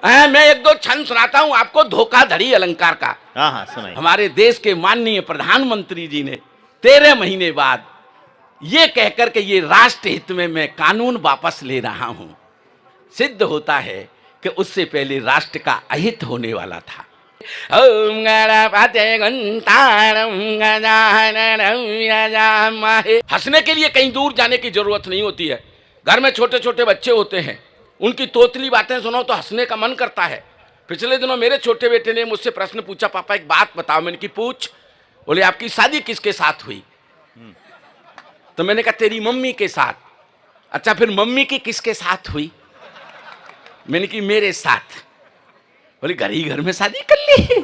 मैं एक दो छंद सुनाता हूं आपको धोखाधड़ी अलंकार का। हाँ हाँ सुनाइए। हमारे देश के माननीय प्रधानमंत्री जी ने 13 महीने बाद ये कहकर के ये राष्ट्र हित में मैं कानून वापस ले रहा हूं, सिद्ध होता है कि उससे पहले राष्ट्र का अहित होने वाला था। हंसने के लिए कहीं दूर जाने की जरूरत नहीं होती है। घर में छोटे छोटे बच्चे होते हैं, उनकी तोतली बातें सुनो तो हंसने का मन करता है। पिछले दिनों मेरे छोटे बेटे ने मुझसे प्रश्न पूछा, पापा एक बात बताओ। मैंने की पूछ। बोले आपकी शादी किसके साथ हुई? तो मैंने कहा तेरी मम्मी के साथ। अच्छा फिर मम्मी की किसके साथ हुई? मैंने की मेरे साथ। बोले घर ही घर में शादी कर ली।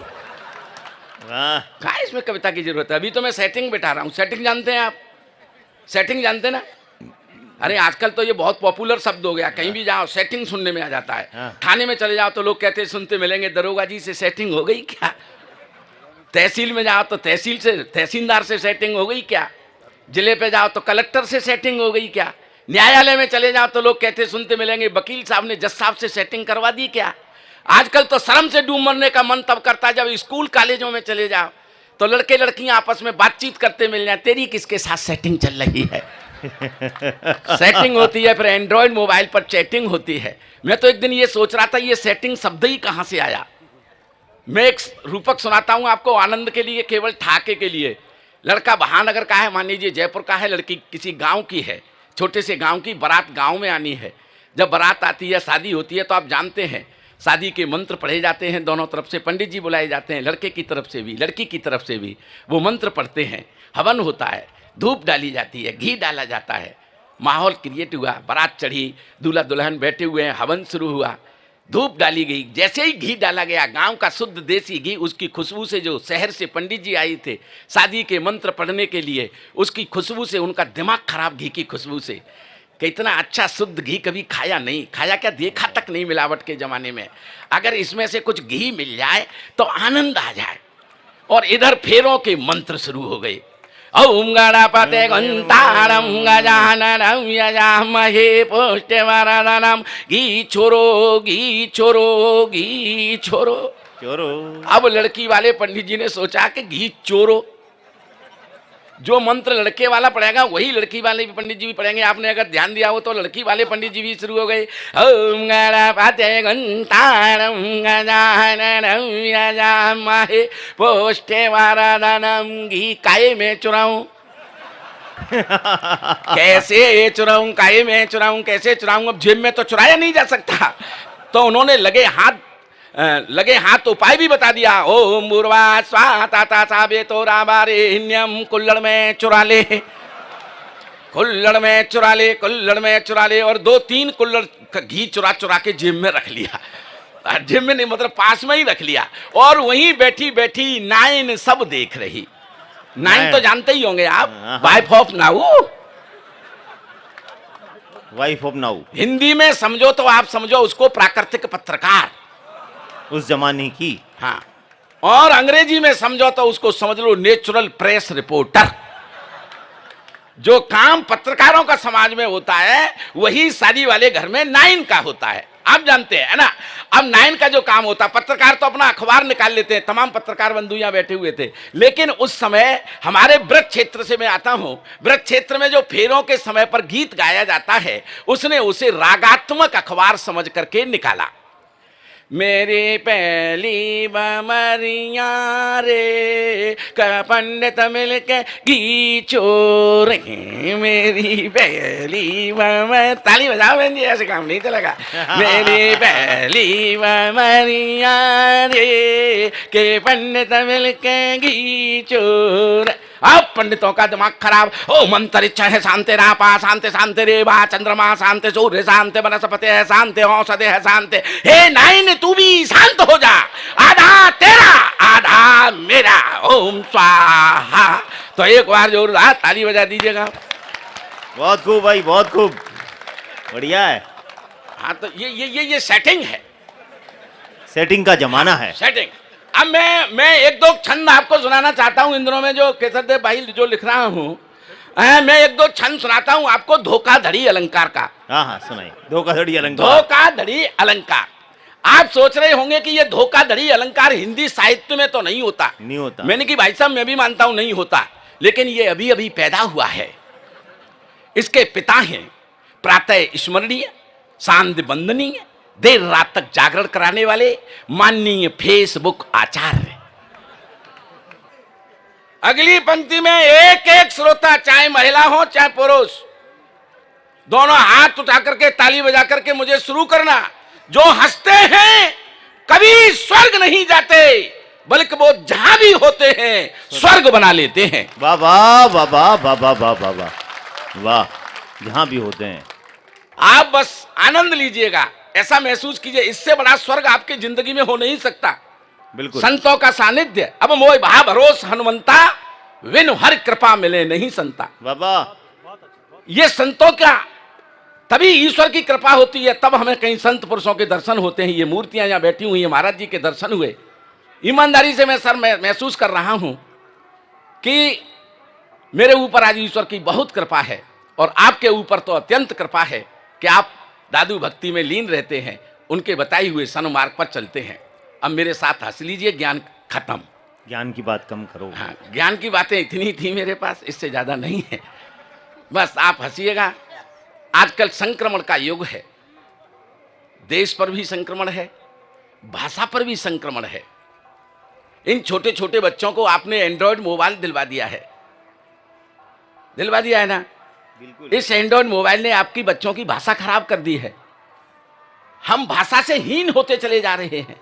कहाँ इसमें कविता की जरूरत है? अभी तो मैं सेटिंग बैठा रहा हूँ। सेटिंग जानते हैं आप? सेटिंग जानते ना? अरे आजकल तो ये बहुत पॉपुलर शब्द हो गया, कहीं भी जाओ सेटिंग सुनने में आ जाता है। थाने में चले जाओ तो लोग कहते हैं सुनते मिलेंगे दरोगा जी से सेटिंग हो गई क्या? तहसील में जाओ तो तहसील से तहसीलदार से सेटिंग हो गई क्या? जिले पे जाओ तो कलेक्टर से सेटिंग हो गई क्या? न्यायालय में चले जाओ तो लोग कहते सुनते मिलेंगे वकील साहब ने जज साहब से सेटिंग करवा दी क्या? आजकल तो शर्म से डूब मरने का मन तब करता है जब स्कूल कॉलेजों में चले जाओ तो लड़के लड़कियां आपस में बातचीत करते मिल जाए, तेरी किसके साथ सेटिंग चल रही है? सेटिंग होती है, फिर एंड्रॉइड मोबाइल पर चैटिंग होती है। मैं तो एक दिन ये सोच रहा था ये सेटिंग शब्द ही कहां से आया। मैं एक रूपक सुनाता हूं आपको आनंद के लिए, केवल ठाके के लिए। लड़का महानगर का है, मान लीजिए जयपुर का है, लड़की किसी गांव की है, छोटे से गांव की। बारात गांव में आनी है। जब बारात आती है, शादी होती है, तो आप जानते हैं शादी के मंत्र पढ़े जाते हैं। दोनों तरफ से पंडित जी बुलाए जाते हैं, लड़के की तरफ से भी लड़की की तरफ से भी। वो मंत्र पढ़ते हैं, हवन होता है, धूप डाली जाती है, घी डाला जाता है। माहौल क्रिएट हुआ, बारात चढ़ी, दूल्हा दुल्हन बैठे हुए हैं, हवन शुरू हुआ, धूप डाली गई। जैसे ही घी डाला गया, गांव का शुद्ध देसी घी, उसकी खुशबू से जो शहर से पंडित जी आए थे शादी के मंत्र पढ़ने के लिए, उसकी खुशबू से उनका दिमाग खराब, घी की खुशबू से। कि इतना अच्छा शुद्ध घी कभी खाया नहीं, खाया क्या देखा तक नहीं मिलावट के ज़माने में। अगर इसमें से कुछ घी मिल जाए तो आनंद आ जाए। और इधर फेरों के मंत्र शुरू हो गए। ओम गणपते गंतारम गजाननम यजामहे पुष्टिवर्धनम। घी छोरो घी छोरो घी छोरो चोरो। अब लड़की वाले पंडित जी ने सोचा कि घी चोरो, जो मंत्र लड़के वाला पढ़ेगा वही लड़की वाले भी पंडित जी भी पढ़ेंगे। आपने अगर ध्यान दिया हो तो लड़की वाले पंडित जी भी शुरू हो गए। ओम गणपते गंतारम गजाननम यजामहे पुष्टिवर्धनम। घी काहे में चुराऊं, कैसे चुराऊं, काहे में चुराऊं, कैसे चुराऊं? अब जेब में तो चुराया नहीं जा सकता, तो उन्होंने लगे हाथ उपाय भी बता दिया। ओम बुर्वा स्वाता साबे तो राबारेण्यम। कुल्लड़ में चुरा ले, कुल्लड़ में चुरा ले, कुल्लड़ में चुरा ले। और 2-3 कुल्लड़ का घी चुरा चुरा के जेब में रख लिया। जेब में नहीं मतलब पास में ही रख लिया। और वहीं बैठी बैठी नाइन सब देख रही। नाइन तो जानते ही होंगे आप, wife of now. Wife of now Hindi में समझो तो आप समझो उसको प्राकृतिक पत्रकार, उस जमाने की। हाँ, और अंग्रेजी में समझो तो उसको समझ लो नेचुरल प्रेस रिपोर्टर। जो काम पत्रकारों का समाज में होता है वही शादी वाले घर में नाइन का होता है, आप जानते हैं ना। अब नाइन का जो काम होता है, पत्रकार तो अपना अखबार निकाल लेते हैं, तमाम पत्रकार बंधु यहाँ बैठे हुए थे। लेकिन उस समय हमारे व्रत क्षेत्र से मैं आता हूँ, व्रत क्षेत्र में जो फेरों के समय पर गीत गाया जाता है उसने उसे रागात्मक अखबार समझ करके निकाला। मेरी पहली बमरिया रे पंडित मिल के घी चोरे। मेरी पहली बमर, ताली बजाओ बहन जी, ऐसे काम नहीं चलेगा। मेरी पहली बमरिया रे के पंडित मिल के घी चोरे। अब पंडितों का दिमाग खराब। ओम अंतरिक्ष है शांति रापा, शांति शांति रेवा, चंद्रमा शांति, सूर्य शांति, वनस्पति है शांति, औषधि है शांति। हे नाइन तू भी शांत हो जा, आधा तेरा आधा मेरा। ओम स्वाहा। तो एक बार जोरदार ताली बजा दीजिएगा। बहुत खूब भाई, बहुत खूब, बढ़िया है। हाँ तो ये सेटिंग है, सेटिंग का जमाना है। सेटिंग। अब मैं एक दो छंद आपको सुनाना चाहता हूं। इन दिनों में जो केसर देव भाई जो लिख रहा हूं, मैं एक दो छंद सुनाता हूं आपको धोखाधड़ी अलंकार का। हाँ हाँ सुनाइए। धोखाधड़ी अलंकार। धोखाधड़ी अलंकार। आप सोच रहे होंगे कि ये धोखाधड़ी अलंकार हिंदी साहित्य में तो नहीं होता। नहीं होता। मैंने कि भाई साहब मैं भी मानता हूं नहीं होता, लेकिन ये अभी अभी पैदा हुआ है। इसके पिता हैं प्रातः स्मरणीय, सांध्य वंदनीय, देर रात तक जागरण कराने वाले माननीय फेसबुक आचार्य। अगली पंक्ति में एक एक श्रोता, चाहे महिला हो चाहे पुरुष, दोनों हाथ उठा करके ताली बजा करके मुझे शुरू करना। जो हंसते हैं कभी स्वर्ग नहीं जाते, बल्कि वो जहां भी होते हैं स्वर्ग बना लेते हैं। वाह वाह वाह वाह वाह वाह वाह वाह वाह वाह, जहां भी होते हैं। आप बस आनंद लीजिएगा, ऐसा महसूस कीजिए, इससे बड़ा स्वर्ग आपकी जिंदगी में हो नहीं सकता। बिल्कुल। संतों का सानिध्य, अब मोह भा भरोस हनुमंता, विनु हर कृपा मिले नहीं संता। बाबा ये संतों का, तभी ईश्वर की कृपा होती है, तब हमें कहीं संत पुरुषों के दर्शन होते हैं। ये मूर्तियां यहाँ बैठी हुई हैं, महाराज जी के दर्शन हुए। ईमानदारी से मैं सर महसूस कर रहा हूं कि मेरे ऊपर आज ईश्वर की बहुत कृपा है, और आपके ऊपर तो अत्यंत कृपा है कि आप दादू भक्ति में लीन रहते हैं, उनके बताए हुए सन्मार्ग पर चलते हैं। अब मेरे साथ हंस लीजिए, ज्ञान खत्म। ज्ञान की बात कम करो। हाँ, ज्ञान की बातें इतनी थी मेरे पास, इससे ज्यादा नहीं है। बस आप हंसिएगा। आजकल संक्रमण का युग है, देश पर भी संक्रमण है, भाषा पर भी संक्रमण है। इन छोटे छोटे बच्चों को आपने एंड्रॉयड मोबाइल दिलवा दिया है, दिलवा दिया है ना। बिल्कुल। इस एंड्रॉयड मोबाइल ने आपकी बच्चों की भाषा खराब कर दी है। हम भाषा से हीन होते चले जा रहे हैं।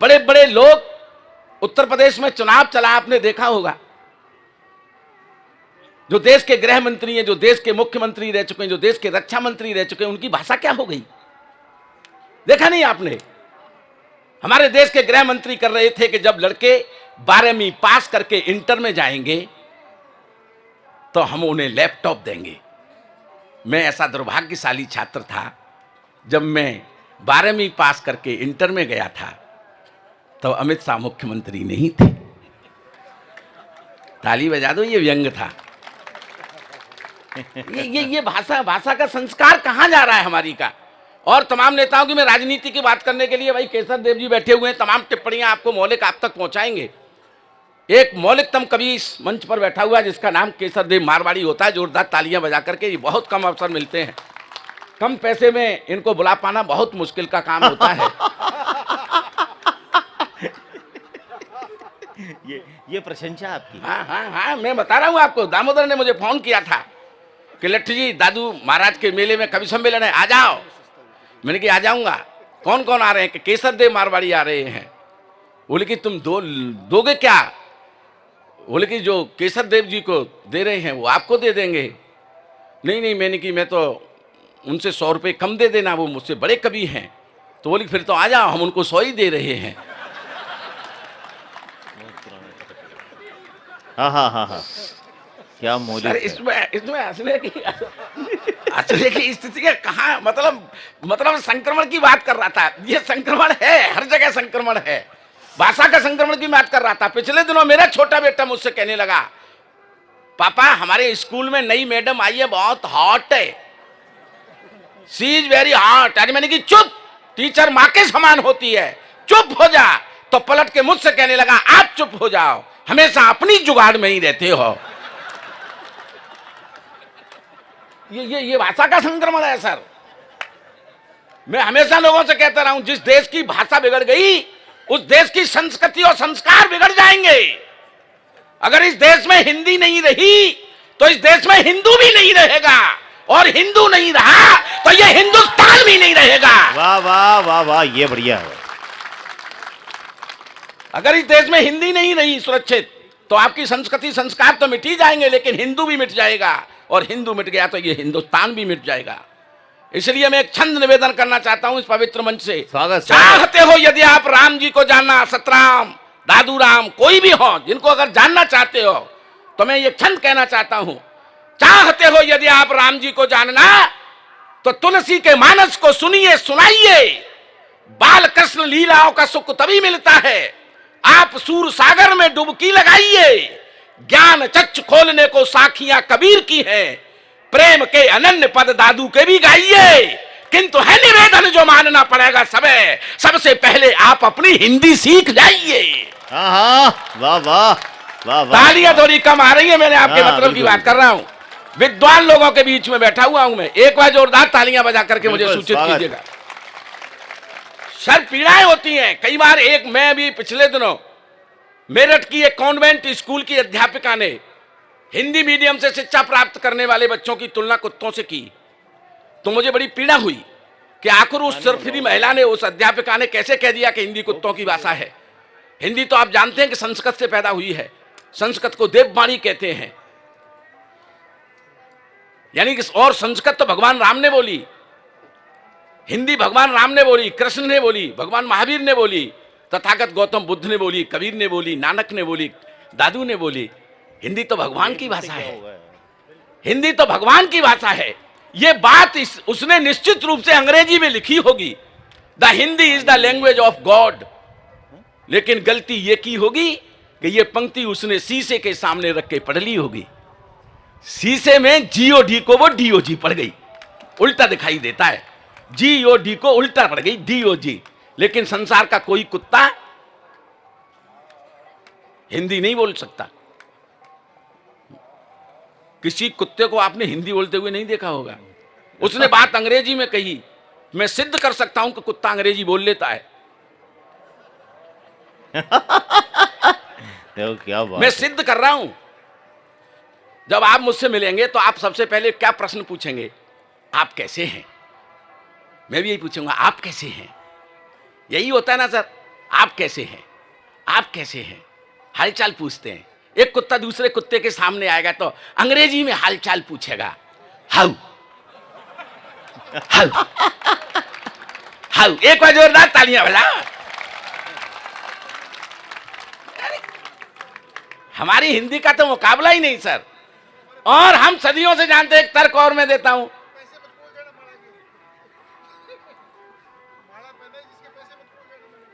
बड़े बड़े लोग, उत्तर प्रदेश में चुनाव चला, आपने देखा होगा, जो देश के गृह मंत्री हैं, जो देश के मुख्यमंत्री रह चुके हैं, जो देश के रक्षा मंत्री रह चुके हैं, उनकी भाषा क्या हो गई, देखा नहीं आपने। हमारे देश के गृह मंत्री कर रहे थे कि जब लड़के 12वीं पास करके इंटर में जाएंगे तो हम उन्हें लैपटॉप देंगे। मैं ऐसा दुर्भाग्यशाली छात्र था, जब मैं 12वीं पास करके इंटर में गया था तो अमित शाह मुख्यमंत्री नहीं थे। ताली बजा दो, ये व्यंग था। ये भाषा का संस्कार कहां जा रहा है हमारी का। और तमाम नेताओं की, मैं राजनीति की बात करने के लिए भाई केसर देव जी बैठे हुए हैं, तमाम टिप्पणियां आपको मौलिक आप तक पहुंचाएंगे। एक मौलिकतम कवि इस मंच पर बैठा हुआ है जिसका नाम केसर देव मारवाड़ी होता है। जोरदार तालियां बजा करके, ये बहुत कम अवसर मिलते हैं, कम पैसे में इनको बुला पाना बहुत मुश्किल का काम होता है। ये प्रशंसा आपकी। हाँ, मैं बता रहा हूँ आपको। दामोदर ने मुझे फोन किया था कि लट्ठू जी, दादू महाराज के मेले में कवि सम्मेलन है, आ जाओ। मैंने कहा आ जाऊंगा। कौन कौन आ रहे हैं? कि केसर देव मारवाड़ी आ रहे हैं। बोले कि तुम दोगे क्या? बोले कि जो केसर देव जी को दे रहे हैं वो आपको दे देंगे। नहीं, मैंने कि मैं तो उनसे 100 रुपये कम दे देना, वो मुझसे बड़े कवि हैं। तो बोली फिर तो आ जाओ, हम उनको 100 ही दे रहे हैं। हाँ, क्या मौलिक सर, इसमें हंसने की स्थिति है कहाँ? मतलब संक्रमण की बात कर रहा था। ये संक्रमण है, हर जगह संक्रमण है। भाषा का संक्रमण की बात कर रहा था। पिछले दिनों मेरा छोटा बेटा मुझसे कहने लगा, पापा हमारे स्कूल में नई मैडम आई है, बहुत हॉट है, शी इज वेरी हॉट। अरे मैंने की चुप, टीचर माँ के समान होती है, चुप हो जा। तो पलट के मुझसे कहने लगा, आप चुप हो जाओ, हमेशा अपनी जुगाड़ में ही रहते हो। ये भाषा का संक्रमण है सर। मैं हमेशा लोगों से कहता रहा हूं, जिस देश की भाषा बिगड़ गई उस देश की संस्कृति और संस्कार बिगड़ जाएंगे। अगर इस देश में हिंदी नहीं रही तो इस देश में हिंदू भी नहीं रहेगा, और हिंदू नहीं रहा तो ये हिंदुस्तान भी नहीं रहेगा। वाह वाह वाह वाह, ये बढ़िया है। अगर इस देश में हिंदी नहीं रही सुरक्षित तो आपकी संस्कृति संस्कार तो मिट ही जाएंगे, लेकिन हिंदू भी मिट जाएगा, और हिंदू मिट गया तो ये हिंदुस्तान भी मिट जाएगा। इसलिए मैं एक छंद निवेदन करना चाहता हूं इस पवित्र मंच से। चाहते हो यदि आप राम जी को जानना, सतराम, दादू राम, कोई भी हो, जिनको अगर जानना चाहते हो, तो मैं ये छंद कहना चाहता हूं। चाहते हो यदि आप राम जी को जानना, तो तुलसी के मानस को सुनिए, सुनाइए। बाल कृष्ण लीलाओं का सुख तभी मिलता है, आप सूर सागर में डुबकी लगाइए। ज्ञान चच्च खोलने को साखियां कबीर की हैं, प्रेम के अनन्य पद दादू के भी गाइए। किंतु है निवेदन जो मानना पड़ेगा सबे, सबसे पहले आप अपनी हिंदी सीख जाइए। हाँ हाँ, वाह वाह वाह वाह। तालियां थोड़ी कम आ रही है, मैंने आपके हाँ, मतलब की बिल्कुल। बात कर रहा हूं। विद्वान लोगों के बीच में बैठा हुआ हूं मैं। एक बार जोरदार तालियां बजा करके मुझे बिल्कुल, सूचित स्वागत। कीजिएगा। सर पीड़ाएं होती हैं कई बार। मैं अभी पिछले दिनों मेरठ की एक कॉन्वेंट स्कूल की अध्यापिका ने हिंदी मीडियम से शिक्षा प्राप्त करने वाले बच्चों की तुलना कुत्तों से की, तो मुझे बड़ी पीड़ा हुई कि आखिर उस सरफिरी महिला ने, उस अध्यापिका ने कैसे कह दिया कि हिंदी कुत्तों की भाषा है। हिंदी तो आप जानते हैं कि संस्कृत से पैदा हुई है। संस्कृत को देववाणी कहते हैं, यानी कि, और संस्कृत तो भगवान राम ने बोली, हिंदी भगवान राम ने बोली, कृष्ण ने बोली, भगवान महावीर ने बोली, तथागत गौतम बुद्ध ने बोली, कबीर ने बोली, नानक ने बोली, दादू ने बोली। हिंदी तो भगवान की भाषा है। हिंदी तो भगवान की भाषा है। यह बात उसने निश्चित रूप से अंग्रेजी में लिखी होगी, the Hindi is the language of God. लेकिन गलती यह की होगी कि यह पंक्ति उसने शीशे के सामने रख के पढ़ ली होगी। शीशे में जीओडी को वो डीओजी पढ़ गई, उल्टा दिखाई देता है। जीओडी को उल्टा पड़ गई डीओजी। लेकिन संसार का कोई कुत्ता हिंदी नहीं बोल सकता। किसी कुत्ते को आपने हिंदी बोलते हुए नहीं देखा होगा। उसने बात अंग्रेजी में कही, मैं सिद्ध कर सकता हूं कि कुत्ता अंग्रेजी बोल लेता है। देखो क्या बात मैं है। सिद्ध कर रहा हूं। जब आप मुझसे मिलेंगे तो आप सबसे पहले क्या प्रश्न पूछेंगे? आप कैसे हैं? मैं भी यही पूछूंगा, आप कैसे हैं? यही होता है ना सर, आप कैसे हैं? आप कैसे हैं? हालचाल पूछते हैं। एक कुत्ता दूसरे कुत्ते के सामने आएगा तो अंग्रेजी में हालचाल पूछेगा, हाउ हाउ हाउ। एक बार जोरदार तालियां बजा। हमारी हिंदी का तो मुकाबला ही नहीं सर। और हम सदियों से जानते हैं। एक तर्क और मैं देता हूं,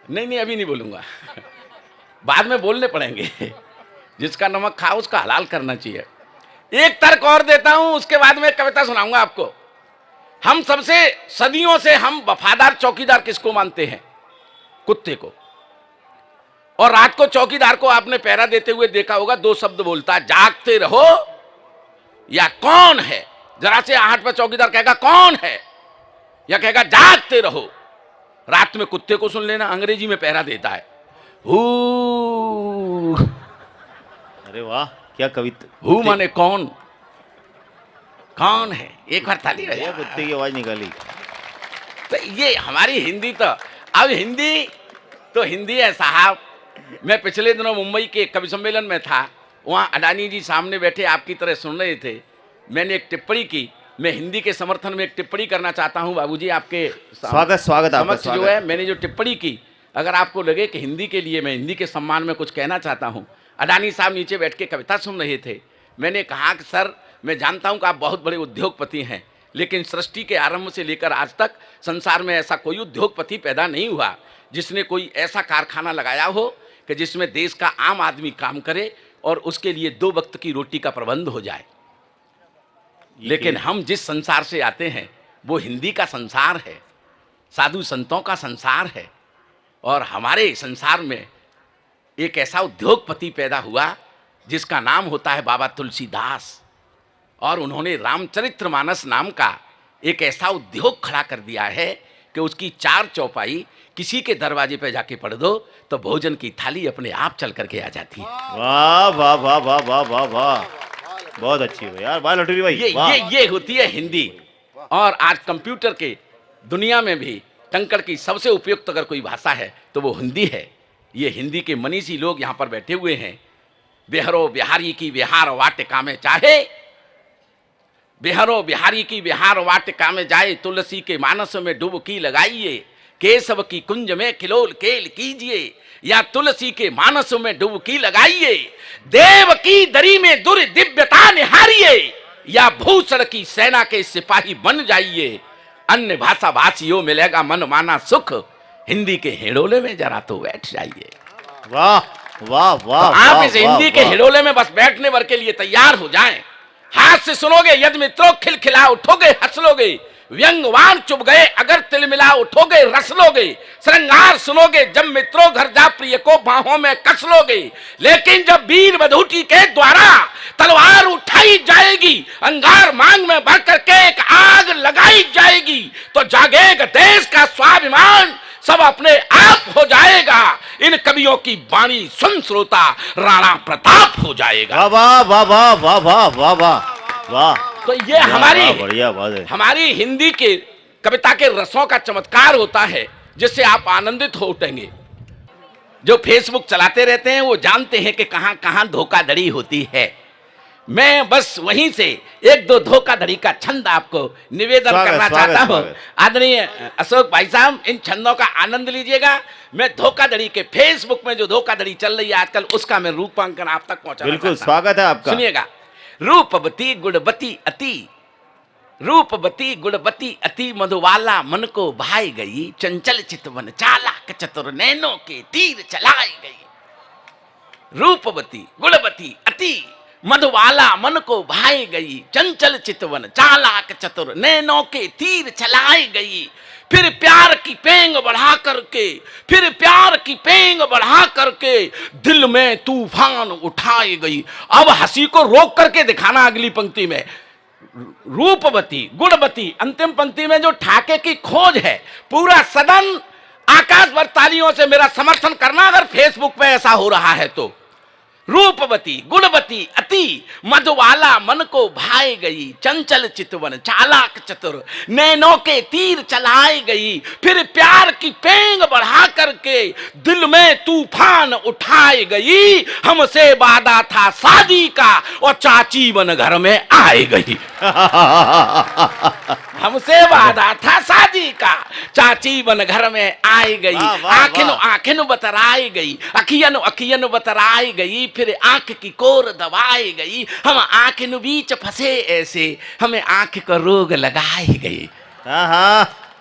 नहीं अभी नहीं बोलूंगा, बाद में बोलने पड़ेंगे। जिसका नमक खा उसका हलाल करना चाहिए। एक तर्क और देता हूं, उसके बाद में कविता सुनाऊंगा आपको। हम सबसे सदियों से हम वफादार चौकीदार किसको मानते हैं? कुत्ते को। और रात को चौकीदार को आपने पहरा देते हुए देखा होगा, दो शब्द बोलता है, जागते रहो या कौन है। जरा से आहट पर चौकीदार कहेगा कौन है, या कहेगा जागते रहो। रात में कुत्ते को सुन लेना, अंग्रेजी में पहरा देता है, हू। अरे वाह, क्या कविता। हू माने कौन, कौन है। एक बार ताली बजा। ये कुत्ते की आवाज निकाली। तो ये हमारी हिंदी तो, अब हिंदी तो हिंदी है साहब। मैं पिछले दिनों मुंबई के कवि सम्मेलन में था, वहाँ अडानी जी सामने बैठे आपकी तरह सुन रहे थे। मैंने एक टिप्पणी की, मैं हिंदी के समर्थन में एक टिप्पणी करना चाहता हूँ बाबूजी आपके स्वागत आपका, समक्ष। जो है मैंने जो टिप्पणी की, अगर आपको लगे कि हिंदी के लिए मैं हिंदी के सम्मान में कुछ कहना चाहता हूँ। अडानी साहब नीचे बैठ के कविता सुन रहे थे। मैंने कहा कि सर, मैं जानता हूँ कि आप बहुत बड़े उद्योगपति हैं, लेकिन सृष्टि के आरंभ से लेकर आज तक संसार में ऐसा कोई उद्योगपति पैदा नहीं हुआ जिसने कोई ऐसा कारखाना लगाया हो कि जिसमें देश का आम आदमी काम करे और उसके लिए 2 वक्त की रोटी का प्रबंध हो जाए। लेकिन हम जिस संसार से आते हैं वो हिंदी का संसार है, साधु संतों का संसार है। और हमारे संसार में एक ऐसा उद्योगपति पैदा हुआ जिसका नाम होता है बाबा तुलसीदास। और उन्होंने रामचरितमानस नाम का एक ऐसा उद्योग खड़ा कर दिया है कि उसकी 4 चौपाई किसी के दरवाजे पे जाके पढ़ दो तो भोजन की थाली अपने आप चल करके आ जाती है। वाह वाह वाह वाह वाह वाह वाह, बहुत अच्छी है यार, वाह लटूरी भाई। ये होती है हिंदी। और आज कंप्यूटर के दुनिया में भी टंकड़ की सबसे उपयुक्त अगर कोई भाषा है तो वो हिंदी है। ये हिंदी के मनीषी लोग यहाँ पर बैठे हुए हैं। बिहारो बिहारी की बिहार वाटिका में चाहे, बिहारो बिहारी की बिहार वाटिका में जाए, तुलसी के मानस में डुबकी लगाइए, केशव की कुंज में खिलोल खेल कीजिए, या तुलसी के मानस में डुबकी लगाइए, देव की दरी में दुर दिव्यता निहारिए, या भूषण की सेना के सिपाही बन जाइए। अन्य भाषा भाषियों मिलेगा मन माना सुख, हिंदी के हिडोले में जरा तो बैठ जाइए। वाह वाह वाह, तो आप इस हिंदी के हिडोले में बस बैठने भर के लिए तैयार हो जाएं। हाथ से सुनोगे यदि मित्रों, खिलखिला उठोगे, हंस लोगे, व्यंगवान चुभ गए अगर तिल मिला उठोगे रस लोगे, श्रृंगार सुनोगे जब मित्रों घर जा प्रिय को बाहों में कस लोगे। लेकिन जब वीर बधूटी के द्वारा तलवार उठाई जाएगी, अंगार मांग में भर करके एक आग लगाई जाएगी, तो जागेगा देश का स्वाभिमान, सब अपने आप हो जाएगा। इन कवियों की वाणी सुन श्रोता राणा प्रताप हो जाएगा। वाह वाह वाह वाह वाह वाह वाह वाह। तो ये हमारी बढ़िया बात है। हमारी हिंदी के कविता के रसों का चमत्कार होता है, जिससे आप आनंदित हो उठेंगे। जो फेसबुक चलाते रहते हैं वो जानते हैं कि कहां कहां धोखाधड़ी होती है। मैं बस वहीं से एक दो धोखाधड़ी का छंद आपको निवेदन करना चाहता हूं। आदरणीय अशोक भाई साहब, इन छंदों का आनंद लीजिएगा। मैं धोखाधड़ी के फेसबुक में जो धोखाधड़ी चल रही है आजकल, उसका मैं रूपांकन आप तक पहुंचाना बिल्कुल चाहता हूं। स्वागत है आपका। सुनिएगा। रूपवती गुणवती अति, रूपवती गुणवती अति, मधुबाला मन को भाई गई, चंचल चितवन चालाक चतुर नैनों के तीर चलाई गई। रूपवती गुणवती अति, मधुबाला मन को भाई गई, चंचल चितवन चालाक चतुर नैनों के तीर चलाई गई। फिर प्यार की पेंग बढ़ा करके, फिर प्यार की पेंग बढ़ा करके दिल में तूफान उठाई गई। अब हंसी को रोक करके दिखाना अगली पंक्ति में। रूपवती गुणवती, अंतिम पंक्ति में जो ठाके की खोज है, पूरा सदन आकाश भर तालियों से मेरा समर्थन करना अगर फेसबुक पे ऐसा हो रहा है तो। रूपवती गुणवती अति, मधुबाला मन को भाई गई, चंचल चितवन चालाक चतुर नैनों के तीर चलाई गई। फिर प्यार की पेंग बढ़ा करके दिल में तूफान उठाई गई। हमसे वादा था शादी का और चाची बन घर में आई गई। हमसे वादा था शादी का, चाची बन घर में आई गई। आखिन आखिन बतराई गई, अखियन अखियन बतराई गई। फिर आंख की कोर दबाई गई, हम आंखिन बीच फंसे ऐसे, हमें आंख का रोग लगाई गई।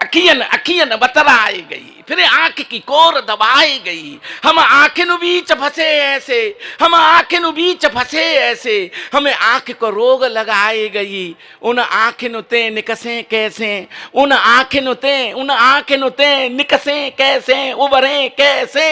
अखियन अखियन बतराई गई, फिर आंख की कोर दबाई गई। हम आंखिन बीच फंसे ऐसे, हम आंखिन बीच फंसे ऐसे, हमें आंख को रोग लगाई गई। उन आंखिन ते निकसे कैसे, उन आंखिन ते निकसे कैसे, उबरे कैसे,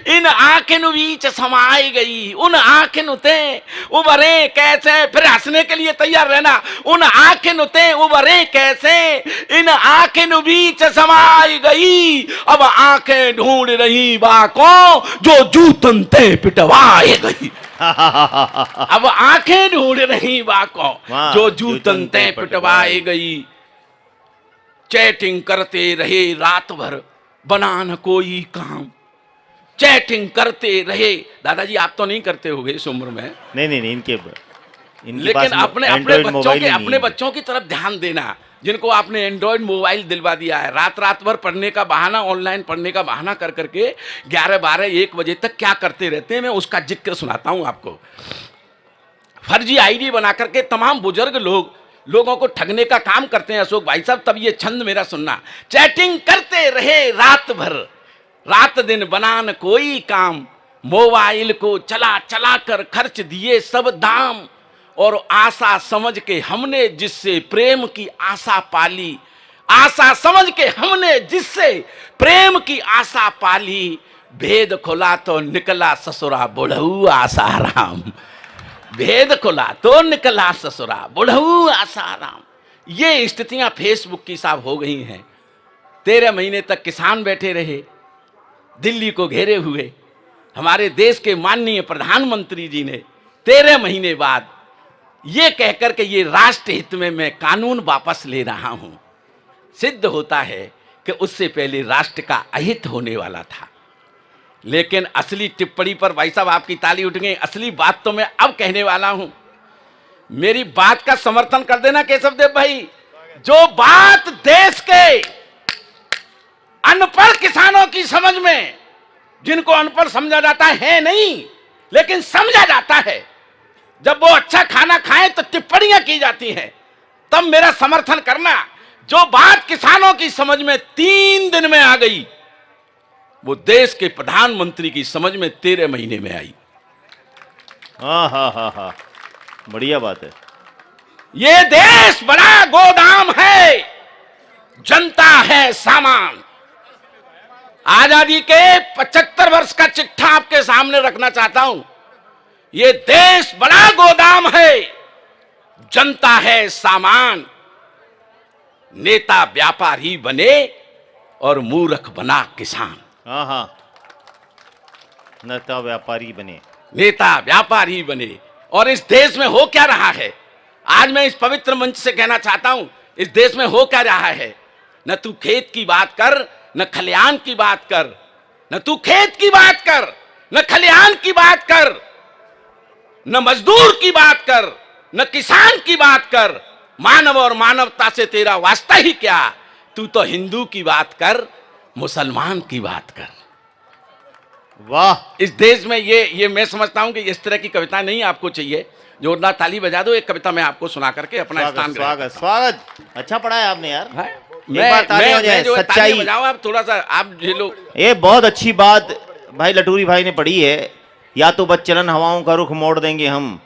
इन आंखिन बीच समाई गई। उन आंखिन ते उबरे कैसे, फिर हंसने के लिए तैयार रहना। उन आंखिन ते उबरे कैसे, इन आंखिन बीच समाई गई। अब आंखें ढूंढ रही बाकों जो जूतन ते पिटवाए गई। अब आंखें ढूंढ रही बाकों जो जूतन ते पिटवाए गई। चैटिंग करते रहे रात भर, बना न कोई काम। चैटिंग करते रहे। दादाजी आप तो नहीं करते होगे इस उम्र में। नहीं, लेकिन अपने बच्चों की तरफ ध्यान देना, जिनको आपने एंड्रॉइड मोबाइल दिलवा दिया है। रात रात भर पढ़ने का बहाना, ऑनलाइन पढ़ने का बहाना कर करके 11, 12, 1 बजे तक क्या करते रहते हैं, मैं उसका जिक्र सुनाता हूं आपको। फर्जी आईडी बना करके तमाम बुजुर्ग लोगों को ठगने का काम करते हैं अशोक भाई साहब। तब ये छंद मेरा सुनना। चैटिंग करते रहे रात भर, रात दिन बना न कोई काम। मोबाइल को चला चला कर खर्च दिए सब दाम, और आशा समझ के हमने जिससे प्रेम की आशा पाली, आशा समझ के हमने जिससे प्रेम की आशा पाली। भेद खुला तो निकला ससुरा बुढ़ऊ आसाराम, भेद खुला तो निकला ससुरा बुढ़ऊ आसाराम। ये स्थितियां फेसबुक की साहब हो गई हैं। 13 महीने तक किसान बैठे रहे दिल्ली को घेरे हुए। हमारे देश के माननीय प्रधानमंत्री जी ने 13 महीने बाद ये कहकर के ये राष्ट्र हित में मैं कानून वापस ले रहा हूं, सिद्ध होता है कि उससे पहले राष्ट्र का अहित होने वाला था। लेकिन असली टिप्पणी पर भाई साहब आपकी ताली उठ गई। असली बात तो मैं अब कहने वाला हूं। मेरी बात का समर्थन कर देना केशवदेव भाई। जो बात देश के अनपढ़ किसानों की समझ में, जिनको अनपढ़ समझा जाता है नहीं, लेकिन समझा जाता है, जब वो अच्छा खाना खाएं तो टिप्पणियां की जाती हैं, तब मेरा समर्थन करना। जो बात किसानों की समझ में 3 दिन में आ गई, वो देश के प्रधानमंत्री की समझ में 13 महीने में आई। हाँ, बढ़िया बात है। ये देश बड़ा गोदाम है, जनता है सामान। आजादी के 75 वर्ष का चिट्ठा आपके सामने रखना चाहता हूं। ये देश बड़ा गोदाम है, जनता है सामान। नेता व्यापारी बने और मूर्ख बना किसान। हाँ हाँ, नेता व्यापारी बने, नेता व्यापारी बने। और इस देश में हो क्या रहा है? आज मैं इस पवित्र मंच से कहना चाहता हूं, इस देश में हो क्या रहा है? न तू खेत की बात कर, न खलिहान की बात कर। न तू खेत की बात कर, न खलिहान की बात कर, न मजदूर की बात कर, न किसान की बात कर। मानव और मानवता से तेरा वास्ता ही क्या? तू तो हिंदू की बात कर, मुसलमान की बात कर। वाह। इस देश में ये मैं समझता हूं कि इस तरह की कविता नहीं आपको चाहिए। जोरदार ताली बजा दो। एक कविता मैं आपको सुना करके अपना स्थान स्वागत स्वागत। अच्छा पढ़ा है आपने यार। मैं जो ताली बजाओ, आप थोड़ा सा आप झेलो। ये बहुत अच्छी बात भाई लटूरी भाई ने पढ़ी है। या तो बच्चलन हवाओं का रुख मोड़ देंगे हम,